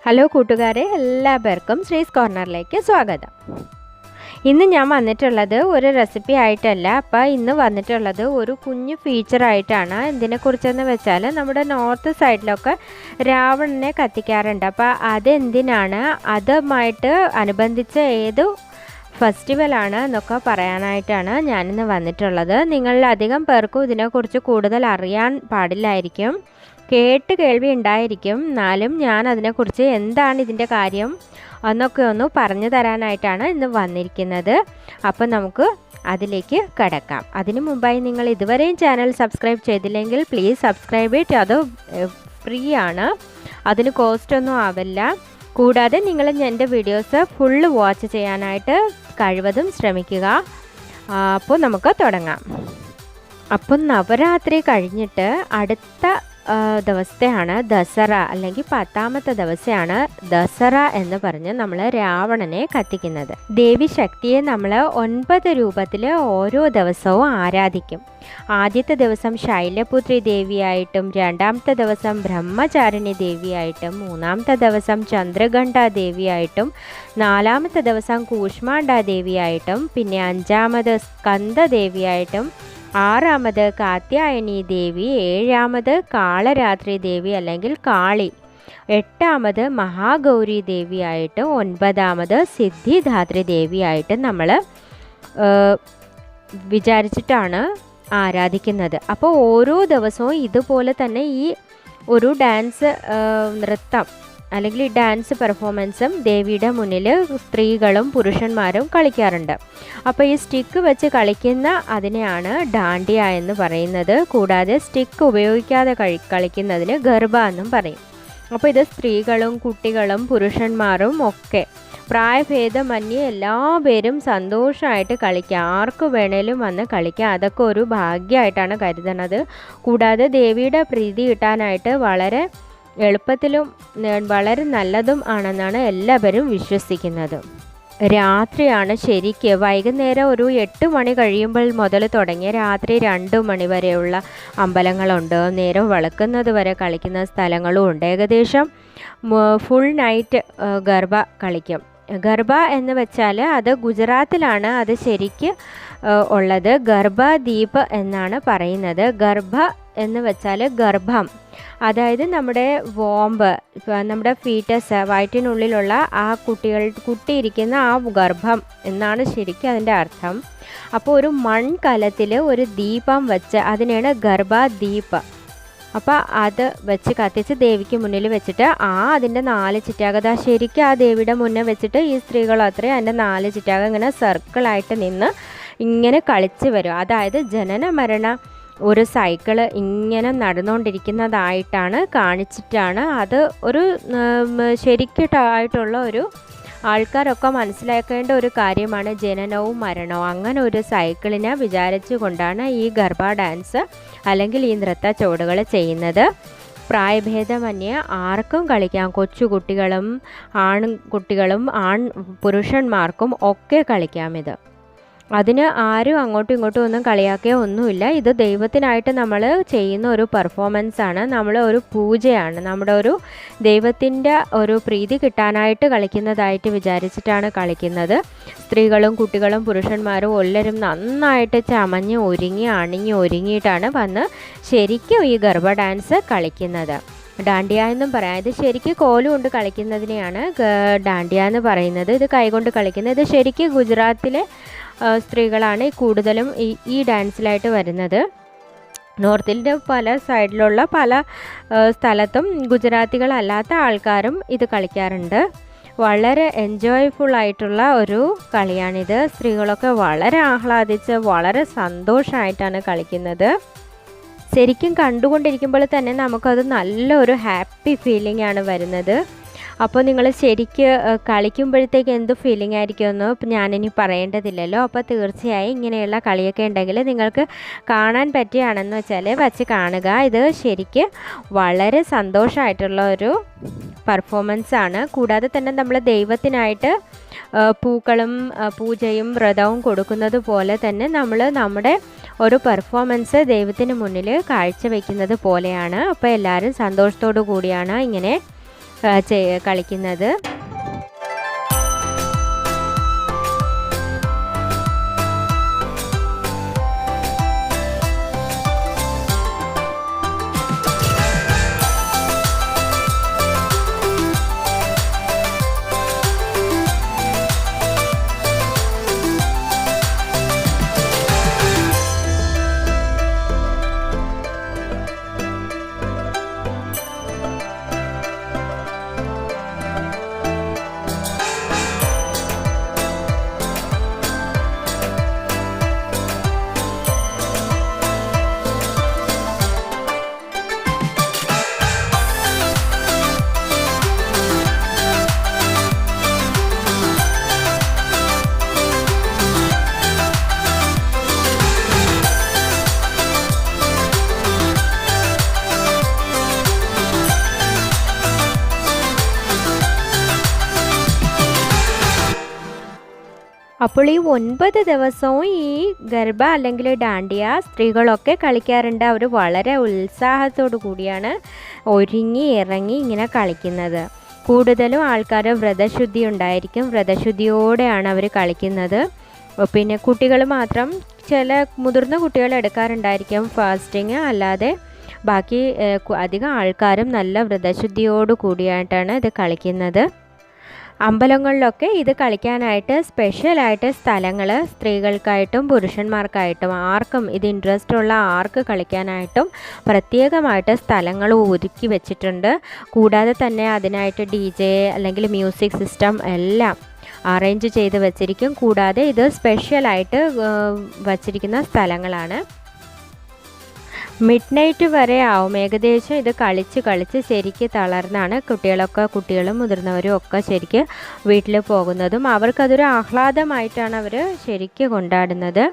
Hello കൂട്ടുകാരെ, എല്ലാവർക്കും ശ്രീസ് കോർണറിലേക്ക് സ്വാഗതം. ഇന്ന് ഞാൻ വന്നിട്ടുള്ളത് ഒരു റെസിപ്പി ആയിട്ടല്ല. അപ്പോൾ ഇന്ന് വന്നിട്ടുള്ളത് ഒരു കുഞ്ഞു ഫീച്ചറായിട്ടാണ്. എന്തിനെക്കുറിച്ചെന്ന് വെച്ചാൽ നമ്മുടെ നോർത്ത് സൈഡിലൊക്കെ രാവണനെ കത്തിക്കാറുണ്ട്. അപ്പോൾ അതെന്തിനാണ്, അതുമായിട്ട് അനുബന്ധിച്ച ഏത് ഫെസ്റ്റിവലാണ് എന്നൊക്കെ പറയാനായിട്ടാണ് ഞാനിന്ന് വന്നിട്ടുള്ളത്. നിങ്ങളിൽ അധികം പേർക്കും ഇതിനെക്കുറിച്ച് കൂടുതൽ അറിയാൻ പാടില്ലായിരിക്കും, കേൾവി ഉണ്ടായിരിക്കും. എന്നാലും ഞാൻ അതിനെക്കുറിച്ച് എന്താണ് ഇതിൻ്റെ കാര്യം എന്നൊക്കെ ഒന്ന് പറഞ്ഞു തരാനായിട്ടാണ് ഇന്ന് വന്നിരിക്കുന്നത്. അപ്പം നമുക്ക് അതിലേക്ക് കടക്കാം. അതിനു മുമ്പായി നിങ്ങൾ ഇതുവരെയും ചാനൽ സബ്സ്ക്രൈബ് ചെയ്തില്ലെങ്കിൽ പ്ലീസ് സബ്സ്ക്രൈബ് ചെയ്ത്. അത് ഫ്രീ ആണ്, അതിന് കോസ്റ്റ് ഒന്നും ആവില്ല. കൂടാതെ നിങ്ങൾ എൻ്റെ വീഡിയോസ് ഫുള്ള് വാച്ച് ചെയ്യാനായിട്ട് കഴിവതും ശ്രമിക്കുക. അപ്പോൾ നമുക്ക് തുടങ്ങാം. അപ്പം നവരാത്രി കഴിഞ്ഞിട്ട് അടുത്ത ദിവസത്തെയാണ് ദസറ, അല്ലെങ്കിൽ 10ാമത്തെ ദിവസമാണ് ദസറ എന്ന് പറഞ്ഞ് നമ്മൾ രാവണനെ കത്തിക്കുന്നത്. ദേവി ശക്തിയെ നമ്മൾ 9 രൂപത്തിൽ ഓരോ ദിവസവും ആരാധിക്കും. ആദ്യത്തെ ദിവസം ശൈലപുത്രി ദേവിയായിട്ടും, രണ്ടാമത്തെ ദിവസം ബ്രഹ്മചാരിണി ദേവിയായിട്ടും, മൂന്നാമത്തെ ദിവസം ചന്ദ്രഘണ്ഠ ദേവിയായിട്ടും, നാലാമത്തെ ദിവസം കൂഷ്മാണ്ഡ ദേവിയായിട്ടും, പിന്നെ 5ാമത് സ്കന്ദ ദേവിയായിട്ടും, 6ാമത് കാത്യായനി ദേവി, 7ാമത് കാളരാത്രി ദേവി അല്ലെങ്കിൽ കാളി, 8ാമത് മഹാഗൗരി ദേവിയായിട്ടും, 9ാമത് സിദ്ധിദാത്രി ദേവിയായിട്ടും നമ്മൾ വിചാരിച്ചിട്ടാണ് ആരാധിക്കുന്നത്. അപ്പോൾ ഓരോ ദിവസവും ഇതുപോലെ തന്നെ ഈ ഒരു ഡാൻസ് നൃത്തം അല്ലെങ്കിൽ ഈ ഡാൻസ് പെർഫോമൻസും ദേവിയുടെ മുന്നിൽ സ്ത്രീകളും പുരുഷന്മാരും കളിക്കാറുണ്ട്. അപ്പോൾ ഈ സ്റ്റിക്ക് വെച്ച് കളിക്കുന്ന അതിനെയാണ് ഡാണ്ടിയ എന്ന് പറയുന്നത്. കൂടാതെ സ്റ്റിക്ക് ഉപയോഗിക്കാതെ കളിക്കുന്നതിന് ഗർഭ എന്നും പറയും. അപ്പോൾ ഇത് സ്ത്രീകളും കുട്ടികളും പുരുഷന്മാരും ഒക്കെ പ്രായഭേദമന്യേ എല്ലാ പേരും സന്തോഷമായിട്ട് കളിക്കുക. ആർക്ക് വേണേലും വന്ന് കളിക്കുക. അതൊക്കെ ഒരു ഭാഗ്യമായിട്ടാണ് കരുതുന്നത്. കൂടാതെ ദേവിയുടെ പ്രീതി കിട്ടാനായിട്ട് വളരെ എളുപ്പത്തിലും വളരെ നല്ലതും ആണെന്നാണ് എല്ലാവരും വിശ്വസിക്കുന്നത്. രാത്രിയാണ് ശരിക്ക് വൈകുന്നേരം ഒരു 8 മണി കഴിയുമ്പോൾ മുതൽ തുടങ്ങിയ രാത്രി 2 മണി വരെയുള്ള അമ്പലങ്ങളുണ്ട്. നേരം വെളുക്കുന്നത് വരെ കളിക്കുന്ന സ്ഥലങ്ങളും ഉണ്ട്. ഏകദേശം ഫുൾ നൈറ്റ് ഗർഭ കളിക്കും. ഗർഭ എന്ന് വെച്ചാൽ അത് ഗുജറാത്തിലാണ് അത് ശരിക്ക് ഉള്ളത്. ഗർഭദ്വീപ് എന്നാണ് പറയുന്നത്. ഗർഭ എന്ന് വെച്ചാൽ ഗർഭം, അതായത് നമ്മുടെ വോമ്പ്, നമ്മുടെ ഫീറ്റസ്, വയറ്റിനുള്ളിലുള്ള ആ കുട്ടിയിരിക്കുന്ന ആ ഗർഭം എന്നാണ് ശരിക്കും അതിൻ്റെ അർത്ഥം. അപ്പോൾ ഒരു മൺകലത്തിൽ ഒരു ദീപം വെച്ച് അതിനാണ് ഗർഭദ്വീപ്. അപ്പോൾ അത് വെച്ച് കത്തിച്ച് ദേവിക്ക് മുന്നിൽ വെച്ചിട്ട് അതിൻ്റെ 4 ചിറ്റാകത ശരിക്കും ആ ദേവിയുടെ മുന്നേ വെച്ചിട്ട് ഈ സ്ത്രീകൾ അത്രയും അതിൻ്റെ 4 ചിറ്റാക ഇങ്ങനെ സർക്കിളായിട്ട് നിന്ന് ഇങ്ങനെ കളിച്ച് വരും. അതായത് ജനന മരണ ഒരു സൈക്കിള് ഇങ്ങനെ നടന്നുകൊണ്ടിരിക്കുന്നതായിട്ടാണ് കാണിച്ചിട്ടാണ്. അത് ഒരു ശരിക്കായിട്ടുള്ള ഒരു ആൾക്കാരൊക്കെ മനസ്സിലാക്കേണ്ട ഒരു കാര്യമാണ് ജനനവും മരണവും. അങ്ങനെ ഒരു സൈക്കിളിനെ വിചാരിച്ചു കൊണ്ടാണ് ഈ ഗർഭ ഡാൻസ് അല്ലെങ്കിൽ ഈ നൃത്ത ചുവടുകൾ ചെയ്യുന്നത്. പ്രായഭേദമന്യേ ആർക്കും കളിക്കാം. കൊച്ചുകുട്ടികളും ആൺകുട്ടികളും പുരുഷന്മാർക്കും ഒക്കെ കളിക്കാം. ഇത് അതിന് ആരും അങ്ങോട്ടും ഇങ്ങോട്ടും ഒന്നും കളിയാക്കുകയോ ഒന്നുമില്ല. ഇത് ദൈവത്തിനായിട്ട് നമ്മൾ ചെയ്യുന്ന ഒരു പെർഫോമൻസാണ്, നമ്മൾ ഒരു പൂജയാണ്, നമ്മുടെ ഒരു ദൈവത്തിൻ്റെ ഒരു പ്രീതി കിട്ടാനായിട്ട് കളിക്കുന്നതായിട്ട് വിചാരിച്ചിട്ടാണ് കളിക്കുന്നത്. സ്ത്രീകളും കുട്ടികളും പുരുഷന്മാരും എല്ലാവരും നന്നായിട്ട് ചമഞ്ഞ് ഒരുങ്ങിയിട്ടാണ് വന്ന് ശരിക്കും ഈ ഗർഭ ഡാൻസ് കളിക്കുന്നത്. ഡാണ്ടിയ എന്നും പറയാം. ഇത് ശരിക്കും കോലും കൊണ്ട് കളിക്കുന്നതിനെയാണ് ഡാണ്ടിയ എന്ന് പറയുന്നത്. ഇത് കൈകൊണ്ട് കളിക്കുന്നത്. ഇത് ശരിക്കും ഗുജറാത്തിലെ സ്ത്രീകളാണ് കൂടുതലും ഈ ഡാൻസിലായിട്ട് വരുന്നത്. നോർത്തിൻ്റെ പല സൈഡിലുള്ള പല സ്ഥലത്തും ഗുജറാത്തികളല്ലാത്ത ആൾക്കാരും ഇത് കളിക്കാറുണ്ട്. വളരെ എൻജോയ്ഫുള്ളായിട്ടുള്ള ഒരു കളിയാണിത്. സ്ത്രീകളൊക്കെ വളരെ ആഹ്ലാദിച്ച് വളരെ സന്തോഷമായിട്ടാണ് കളിക്കുന്നത്. ശരിക്കും കണ്ടുകൊണ്ടിരിക്കുമ്പോൾ തന്നെ നമുക്കത് നല്ലൊരു ഹാപ്പി ഫീലിംഗ് ആണ് വരുന്നത്. അപ്പോൾ നിങ്ങൾ ശരിക്ക് കളിക്കുമ്പോഴത്തേക്ക് എന്ത് ഫീലിംഗ് ആയിരിക്കുമെന്ന് ഞാനിനി പറയേണ്ടതില്ലല്ലോ. അപ്പോൾ തീർച്ചയായും ഇങ്ങനെയുള്ള കളിയൊക്കെ ഉണ്ടെങ്കിൽ നിങ്ങൾക്ക് കാണാൻ പറ്റുകയാണെന്ന് വെച്ചാൽ വച്ച് കാണുക. ഇത് ശരിക്ക് വളരെ സന്തോഷമായിട്ടുള്ള ഒരു പെർഫോമൻസാണ്. കൂടാതെ തന്നെ നമ്മൾ ദൈവത്തിനായിട്ട് പൂക്കളും പൂജയും വ്രതവും കൊടുക്കുന്നത് പോലെ തന്നെ നമ്മൾ നമ്മുടെ ഒരു പെർഫോമൻസ് ദൈവത്തിന് മുന്നിൽ കാഴ്ചവെക്കുന്നത് പോലെയാണ്. അപ്പോൾ എല്ലാവരും സന്തോഷത്തോടു കൂടിയാണ് ഇങ്ങനെ കളിക്കുന്നത്. അപ്പോൾ ഈ 9 ദിവസവും ഈ ഗർഭ അല്ലെങ്കിൽ ഡാണ്ടിയ സ്ത്രീകളൊക്കെ കളിക്കാറുണ്ട്. അവർ വളരെ ഉത്സാഹത്തോടു കൂടിയാണ് ഒരുങ്ങി ഇറങ്ങി ഇങ്ങനെ കളിക്കുന്നത്. കൂടുതലും ആൾക്കാർ വ്രതശുദ്ധി ഉണ്ടായിരിക്കും, വ്രതശുദ്ധിയോടെയാണ് അവർ കളിക്കുന്നത്. പിന്നെ കുട്ടികൾ മാത്രം, ചില മുതിർന്ന കുട്ടികൾ എടുക്കാറുണ്ടായിരിക്കും ഫാസ്റ്റിങ്, അല്ലാതെ ബാക്കി അധികം ആൾക്കാരും നല്ല വ്രതശുദ്ധിയോടു കൂടിയായിട്ടാണ് ഇത് കളിക്കുന്നത്. അമ്പലങ്ങളിലൊക്കെ ഇത് കളിക്കാനായിട്ട് സ്പെഷ്യലായിട്ട് സ്ഥലങ്ങൾ സ്ത്രീകൾക്കായിട്ടും പുരുഷന്മാർക്കായിട്ടും ആർക്കും ഇത് ഇൻട്രസ്റ്റ് ഉള്ള ആർക്ക് കളിക്കാനായിട്ടും പ്രത്യേകമായിട്ട് സ്ഥലങ്ങൾ ഒരുക്കി വെച്ചിട്ടുണ്ട്. കൂടാതെ തന്നെ അതിനായിട്ട് DJ അല്ലെങ്കിൽ മ്യൂസിക് സിസ്റ്റം എല്ലാം അറേഞ്ച് ചെയ്ത് വെച്ചിരിക്കും. കൂടാതെ ഇത് സ്പെഷ്യലായിട്ട് വച്ചിരിക്കുന്ന സ്ഥലങ്ങളാണ്. മിഡ് നൈറ്റ് വരെ ആവും ഏകദേശം ഇത് കളിച്ച് ശരിക്ക് തളർന്നാണ് കുട്ടികളും മുതിർന്നവരും ഒക്കെ ശരിക്ക് വീട്ടിൽ പോകുന്നതും. അവർക്കതൊരു ആഹ്ലാദമായിട്ടാണ് അവർ ശരിക്ക് കൊണ്ടാടുന്നത്.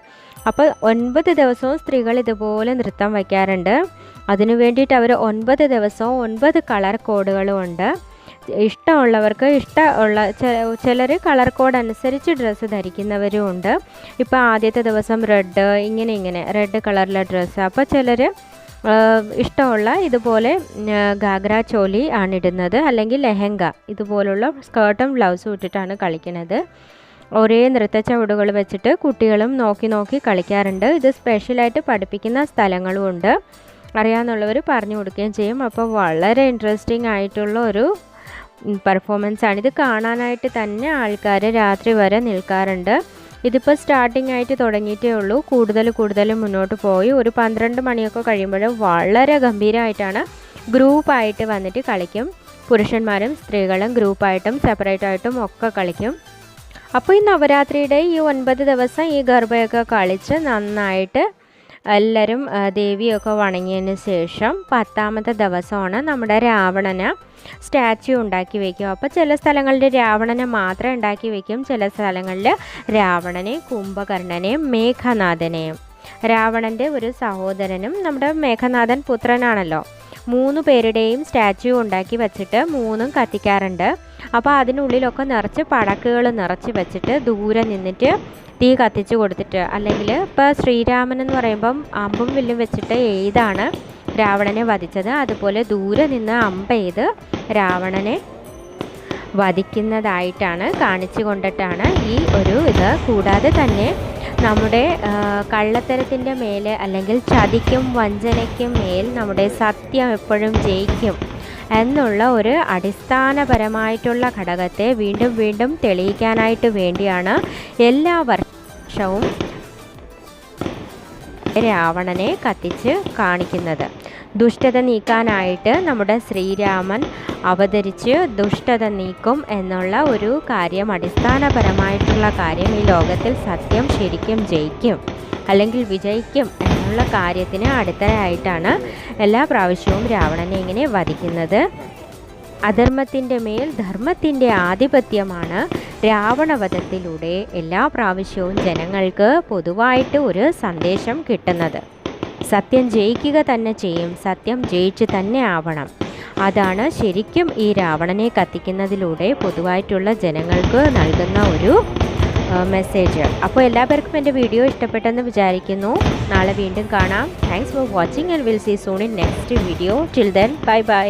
അപ്പോൾ 9 ദിവസവും സ്ത്രീകൾ ഇതുപോലെ നൃത്തം വയ്ക്കാറുണ്ട്. അതിനു വേണ്ടിയിട്ട് അവർ 9 ദിവസവും 9 കളർ കോഡുകളും ഉണ്ട്. ഇഷ്ടമുള്ളവർക്ക് ഇഷ്ടമുള്ള ചിലർ കളർ കോഡ് അനുസരിച്ച് ഡ്രസ്സ് ധരിക്കുന്നവരും ഉണ്ട്. ഇപ്പോൾ ആദ്യത്തെ ദിവസം റെഡ്, ഇങ്ങനെ റെഡ് കളറിലെ ഡ്രസ്സ്. അപ്പോൾ ചിലർ ഇഷ്ടമുള്ള ഇതുപോലെ ഗാഗ്ര ചോലി ആണ് ഇടുന്നത്, അല്ലെങ്കിൽ ലെഹങ്ക ഇതുപോലുള്ള സ്കേർട്ടും ബ്ലൗസും ഇട്ടിട്ടാണ് കളിക്കുന്നത്. ഒരേ നൃത്ത ചുവടുകൾ വെച്ചിട്ട് കുട്ടികളും നോക്കി കളിക്കാറുണ്ട്. ഇത് സ്പെഷ്യലായിട്ട് പഠിപ്പിക്കുന്ന സ്ഥലങ്ങളും ഉണ്ട്. അറിയാവുന്നവർ പറഞ്ഞു കൊടുക്കുകയും ചെയ്യും. അപ്പോൾ വളരെ ഇൻട്രസ്റ്റിംഗ് ആയിട്ടുള്ള ഒരു പെർഫോമൻസ് ആണ്. ഇത് കാണാനായിട്ട് തന്നെ ആൾക്കാർ രാത്രി വരെ നിൽക്കാറുണ്ട്. ഇതിപ്പോൾ സ്റ്റാർട്ടിംഗ് ആയിട്ട് തുടങ്ങിയിട്ടേ ഉള്ളൂ. കൂടുതൽ മുന്നോട്ട് പോയി ഒരു 12 മണിയൊക്കെ കഴിയുമ്പോൾ വളരെ ഗംഭീരമായിട്ടാണ് ഗ്രൂപ്പായിട്ട് വന്നിട്ട് കളിക്കും. പുരുഷന്മാരും സ്ത്രീകളും ഗ്രൂപ്പായിട്ടും സെപ്പറേറ്റ് ആയിട്ടും ഒക്കെ കളിക്കും. അപ്പോൾ ഈ നവരാത്രിയുടെ ഈ 9 ദിവസം ഈ ഗർഭയൊക്കെ കളിച്ച് നന്നായിട്ട് എല്ലാവരും ദേവിയൊക്കെ വണങ്ങിയതിന് ശേഷം 10ാമത്തെ ദിവസമാണ് നമ്മുടെ രാവണനെ സ്റ്റാച്യു ഉണ്ടാക്കി വയ്ക്കും. അപ്പോൾ ചില സ്ഥലങ്ങളിൽ രാവണനെ മാത്രം ഉണ്ടാക്കി വയ്ക്കും, ചില സ്ഥലങ്ങളിൽ രാവണനെ, കുംഭകർണനെയും മേഘനാഥനെയും. രാവണൻ്റെ ഒരു സഹോദരനും നമ്മുടെ മേഘനാഥൻ പുത്രനാണല്ലോ. 3 പേരുടെയും സ്റ്റാച്യു ഉണ്ടാക്കി വെച്ചിട്ട് 3ഉം കത്തിക്കാറുണ്ട്. അപ്പോൾ അതിനുള്ളിലൊക്കെ നിറച്ച് പടക്കുകൾ നിറച്ച് വെച്ചിട്ട് ദൂരെ നിന്നിട്ട് തീ കത്തിച്ച് കൊടുത്തിട്ട്, അല്ലെങ്കിൽ ഇപ്പോൾ ശ്രീരാമൻ എന്ന് പറയുമ്പം അമ്പും വില്ലും വെച്ചിട്ട് ഏതാണ് രാവണനെ വധിച്ചത്, അതുപോലെ ദൂരെ നിന്ന് അമ്പെയ്ത് രാവണനെ വധിക്കുന്നതായിട്ടാണ് കാണിച്ചു കൊണ്ടിട്ടാണ് ഈ ഒരു ഇത്. കൂടാതെ തന്നെ നമ്മുടെ കള്ളത്തരത്തിൻ്റെ മേൽ അല്ലെങ്കിൽ ചതിക്കും വഞ്ചനയ്ക്കും മേൽ നമ്മുടെ സത്യം എപ്പോഴും ജയിക്കും എന്നുള്ള ഒരു അടിസ്ഥാനപരമായിട്ടുള്ള ഘടകത്തെ വീണ്ടും തെളിയിക്കാനായിട്ട് വേണ്ടിയാണ് എല്ലാ വർഷവും രാവണനെ കത്തിച്ച് കാണിക്കുന്നത്. ദുഷ്ടത നീക്കാനായിട്ട് നമ്മുടെ ശ്രീരാമൻ അവതരിച്ച് ദുഷ്ടത നീക്കും എന്നുള്ള ഒരു കാര്യം, അടിസ്ഥാനപരമായിട്ടുള്ള കാര്യം, ഈ ലോകത്തിൽ സത്യം ശരിക്കും ജയിക്കും അല്ലെങ്കിൽ വിജയിക്കും എന്നുള്ള കാര്യത്തിന് അടിത്തറയായിട്ടാണ് എല്ലാ പ്രാവശ്യവും രാവണനെ ഇങ്ങനെ വധിക്കുന്നത്. അധർമ്മത്തിൻ്റെ മേൽ ധർമ്മത്തിൻ്റെ ആധിപത്യമാണ് രാവണവധത്തിലൂടെ എല്ലാ പ്രാവശ്യവും ജനങ്ങൾക്ക് പൊതുവായിട്ട് ഒരു സന്ദേശം കിട്ടുന്നത്. സത്യം ജയിക്കുക തന്നെ ചെയ്യും, സത്യം ജയിച്ച് തന്നെ ആവണം. അതാണ് ശരിക്കും ഈ രാവണനെ കത്തിക്കുന്നതിലൂടെ പൊതുവായിട്ടുള്ള ജനങ്ങൾക്ക് നൽകുന്ന ഒരു മെസ്സേജ്. അപ്പോൾ എല്ലാവർക്കും എൻ്റെ വീഡിയോ ഇഷ്ടപ്പെട്ടെന്ന് വിചാരിക്കുന്നു. നാളെ വീണ്ടും കാണാം. Thanks for watching and will see soon in next video. Till then bye by.